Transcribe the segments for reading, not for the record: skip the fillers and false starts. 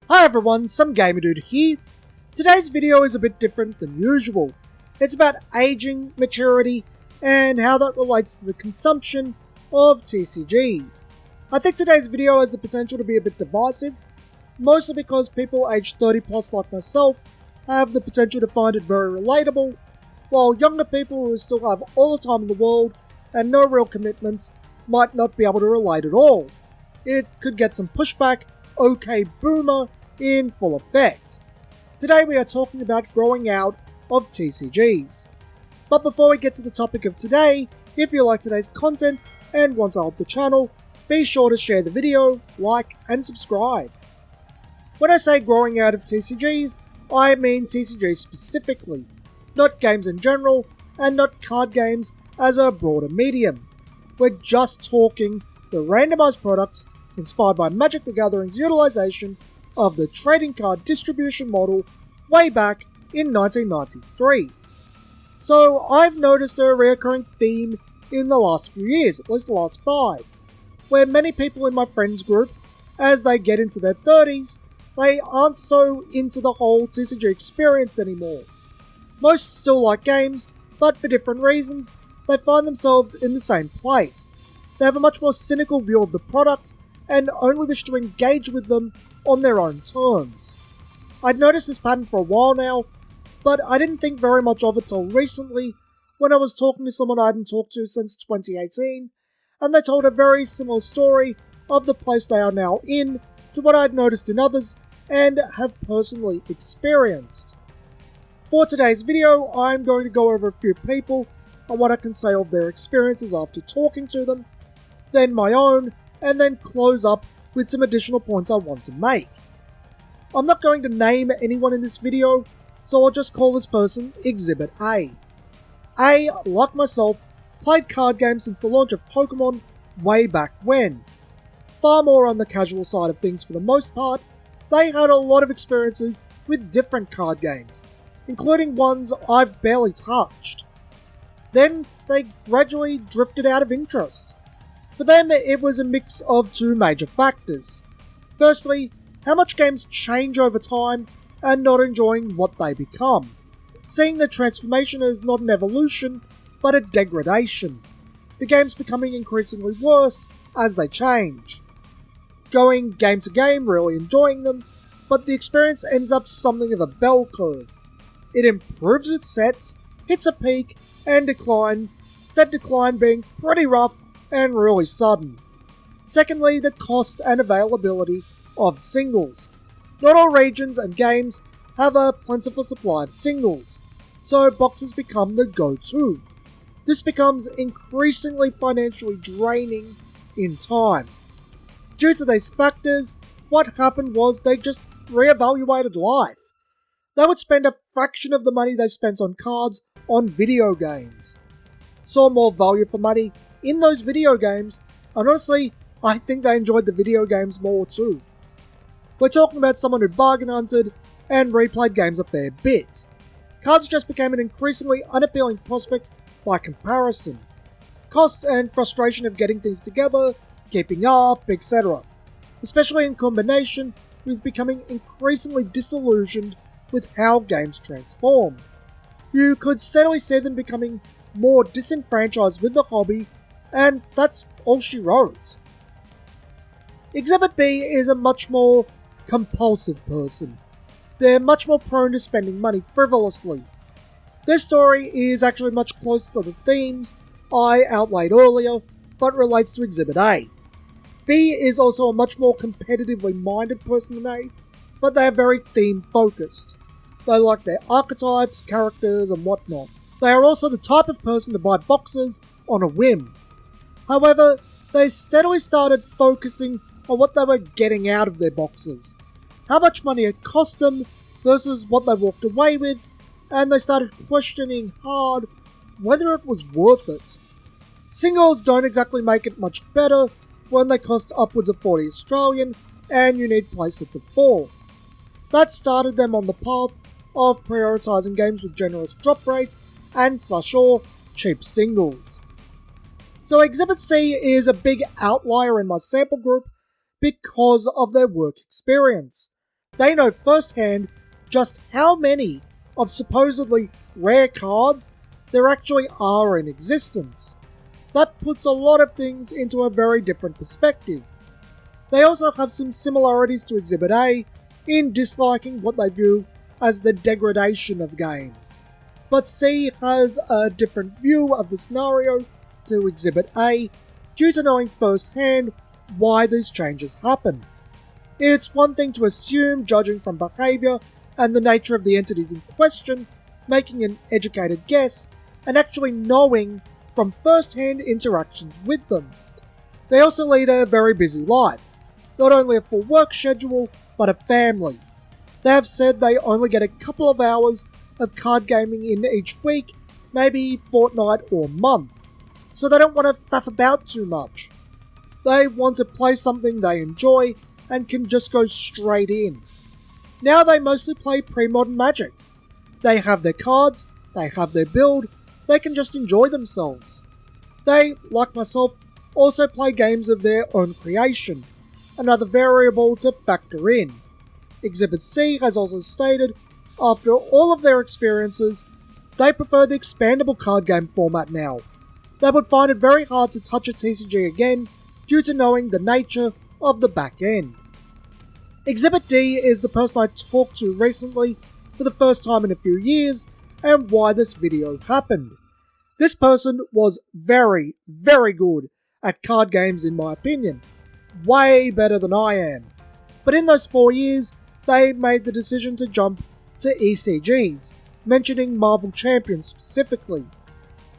Hi everyone, some gamer dude here. Today's video is a bit different than usual. It's about aging, maturity, and how that relates to the consumption of TCGs. I think today's video has the potential to be a bit divisive, mostly because people aged 30 plus like myself have the potential to find it very relatable, while younger people who still have all the time in the world and no real commitments might not be able to relate at all. It could get some pushback, okay boomer, in full effect. Today we are talking about growing out of TCGs. But before we get to the topic of today, if you like today's content and want to help the channel, be sure to share the video, like, and subscribe. When I say growing out of TCGs, I mean TCGs specifically, not games in general, and not card games as a broader medium. We're just talking the randomized products inspired by Magic the Gathering's utilization of the trading card distribution model way back in 1993. So I've noticed a recurring theme in the last few years, at least the last 5, where many people in my friends group, as they get into their 30s, they aren't so into the whole TCG experience anymore. Most still like games, but for different reasons, they find themselves in the same place. They have a much more cynical view of the product and only wish to engage with them on their own terms. I'd noticed this pattern for a while now, but I didn't think very much of it till recently when I was talking to someone I hadn't talked to since 2018, and they told a very similar story of the place they are now in to what I'd noticed in others and have personally experienced. For today's video, I'm going to go over a few people and what I can say of their experiences after talking to them, then my own, and then close up with some additional points I want to make. I'm not going to name anyone in this video, so I'll just call this person Exhibit A. A, like myself, played card games since the launch of Pokemon way back when. Far more on the casual side of things for the most part, they had a lot of experiences with different card games, including ones I've barely touched. Then they gradually drifted out of interest. For them, it was a mix of two major factors. Firstly, how much games change over time and not enjoying what they become. Seeing the transformation as not an evolution, but a degradation. The games becoming increasingly worse as they change. Going game to game, really enjoying them, but the experience ends up something of a bell curve. It improves with sets, hits a peak, and declines, said decline being pretty rough and really sudden. Secondly, the cost and availability of singles. Not all regions and games have a plentiful supply of singles, so boxes become the go-to. This becomes increasingly financially draining in time. Due to these factors, what happened was they just reevaluated life. They would spend a fraction of the money they spent on cards on video games. Saw more value for money in those video games, and honestly, I think they enjoyed the video games more too. We're talking about someone who bargain hunted and replayed games a fair bit. Cards just became an increasingly unappealing prospect by comparison. Cost and frustration of getting things together, keeping up, etc. Especially in combination with becoming increasingly disillusioned with how games transform. You could steadily see them becoming more disenfranchised with the hobby, and that's all she wrote. Exhibit B is a much more compulsive person. They're much more prone to spending money frivolously. Their story is actually much closer to the themes I outlined earlier, but relates to Exhibit A. B is also a much more competitively minded person than A, but they are very theme focused. They like their archetypes, characters, and whatnot. They are also the type of person to buy boxes on a whim. However, they steadily started focusing on what they were getting out of their boxes, how much money it cost them versus what they walked away with, and they started questioning hard whether it was worth it. Singles don't exactly make it much better when they cost upwards of 40 Australian and you need playsets of 4. That started them on the path of prioritising games with generous drop rates and / cheap singles. So Exhibit C is a big outlier in my sample group because of their work experience. They know firsthand just how many of supposedly rare cards there actually are in existence. That puts a lot of things into a very different perspective. They also have some similarities to Exhibit A in disliking what they view as the degradation of games, but C has a different view of the scenario to Exhibit A due to knowing firsthand why these changes happen. It's one thing to assume, judging from behaviour and the nature of the entities in question, making an educated guess, and actually knowing from first-hand interactions with them. They also lead a very busy life, not only a full work schedule, but a family. They have said they only get a couple of hours of card gaming in each week, maybe fortnight or month, so they don't want to faff about too much. They want to play something they enjoy and can just go straight in. Now they mostly play pre-modern Magic. They have their cards, they have their build, they can just enjoy themselves. They, like myself, also play games of their own creation, another variable to factor in. Exhibit C has also stated, after all of their experiences, they prefer the expandable card game format now. They would find it very hard to touch a TCG again due to knowing the nature of the back end. Exhibit D is the person I talked to recently for the first time in a few years and why this video happened. This person was very, very good at card games in my opinion. Way better than I am. But in those 4 years, they made the decision to jump to ECGs, mentioning Marvel Champions specifically.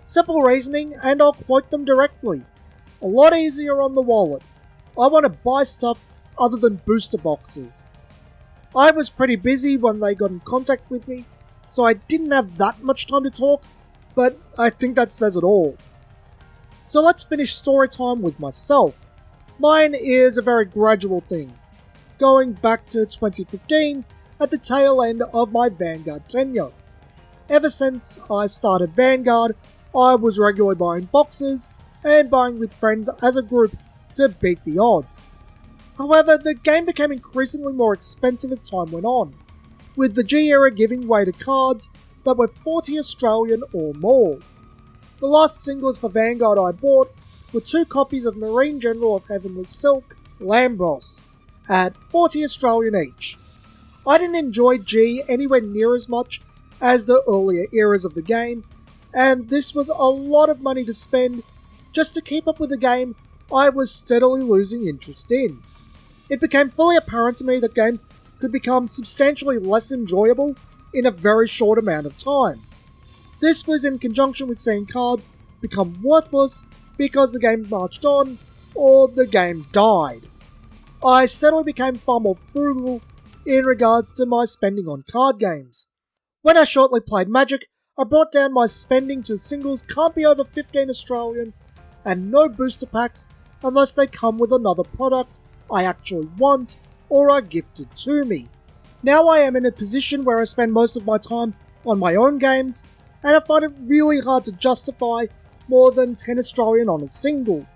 Simple reasoning, and I'll quote them directly. A lot easier on the wallet. I want to buy stuff other than booster boxes. I was pretty busy when they got in contact with me, so I didn't have that much time to talk, but I think that says it all. So let's finish story time with myself. Mine is a very gradual thing, going back to 2015 at the tail end of my Vanguard tenure. Ever since I started Vanguard, I was regularly buying boxes and buying with friends as a group to beat the odds. However, the game became increasingly more expensive as time went on, with the G era giving way to cards that were 40 Australian or more. The last singles for Vanguard I bought were 2 copies of Marine General of Heavenly Silk, Lambros, at 40 Australian each. I didn't enjoy G anywhere near as much as the earlier eras of the game, and this was a lot of money to spend just to keep up with a game I was steadily losing interest in. It became fully apparent to me that games could become substantially less enjoyable in a very short amount of time. This was in conjunction with seeing cards become worthless because the game marched on or the game died. I steadily became far more frugal in regards to my spending on card games. When I shortly played Magic, I brought down my spending to singles can't be over 15 Australian and no booster packs unless they come with another product I actually want or are gifted to me. Now I am in a position where I spend most of my time on my own games, and I find it really hard to justify more than 10 Australian on a single.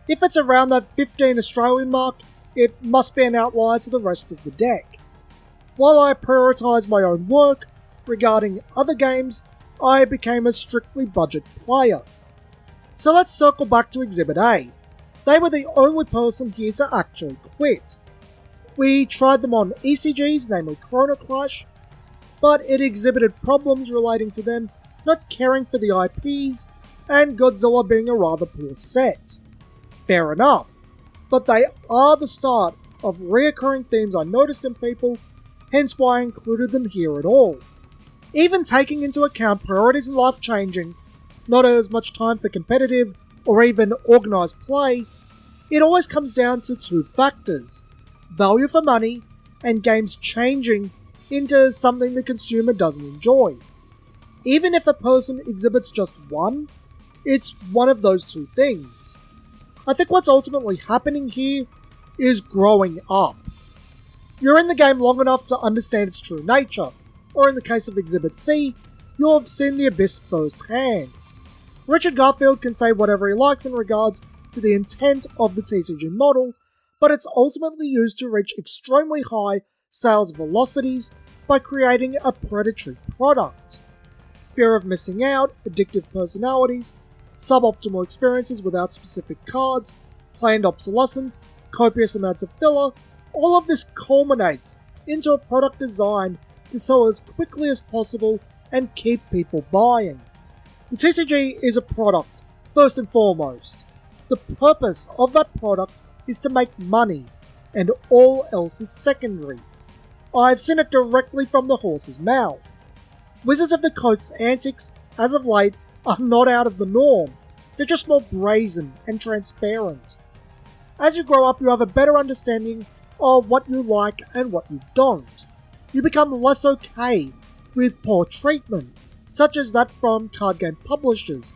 If it's around that 15 Australian mark, it must be an outlier to the rest of the deck. While I prioritise my own work regarding other games, I became a strictly budget player. So let's circle back to Exhibit A. They were the only person here to actually quit. We tried them on ECGs, namely Chrono Clash, but it exhibited problems relating to them not caring for the IPs and Godzilla being a rather poor set. Fair enough, but they are the start of reoccurring themes I noticed in people, hence why I included them here at all. Even taking into account priorities in life changing, not as much time for competitive or even organised play, it always comes down to 2 factors: value for money and games changing into something the consumer doesn't enjoy. Even if a person exhibits just one, it's one of those 2 things. I think what's ultimately happening here is growing up. You're in the game long enough to understand its true nature, or in the case of Exhibit C, you've seen the abyss firsthand. Richard Garfield can say whatever he likes in regards to the intent of the TCG model, but it's ultimately used to reach extremely high sales velocities by creating a predatory product. Fear of missing out, addictive personalities, suboptimal experiences without specific cards, planned obsolescence, copious amounts of filler, all of this culminates into a product designed to sell as quickly as possible and keep people buying. The TCG is a product, first and foremost. The purpose of that product is to make money, and all else is secondary. I've seen it directly from the horse's mouth. Wizards of the Coast's antics, as of late, are not out of the norm. They're just more brazen and transparent. As you grow up, you have a better understanding of what you like and what you don't. You become less okay with poor treatment, such as that from card game publishers,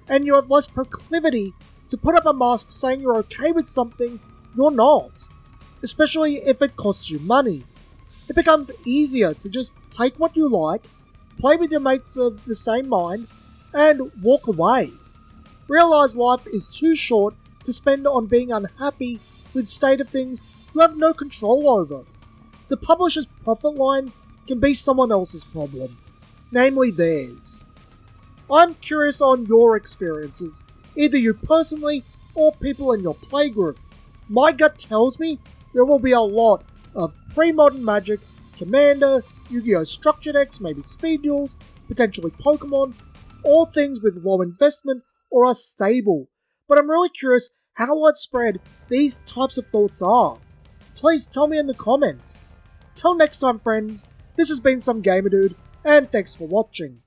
and you have less proclivity to put up a mask saying you're okay with something you're not, especially if it costs you money. It becomes easier to just take what you like, play with your mates of the same mind, and walk away. Realize life is too short to spend on being unhappy with state of things you have no control over. The publisher's profit line can be someone else's problem, namely theirs. I'm curious on your experiences, either you personally or people in your playgroup. My gut tells me there will be a lot of pre-modern Magic, Commander, Yu-Gi-Oh! Structure decks, maybe speed duels, potentially Pokemon, all things with low investment or are stable. But I'm really curious how widespread these types of thoughts are. Please tell me in the comments. Till next time, friends, this has been Some Gamer Dude, and thanks for watching.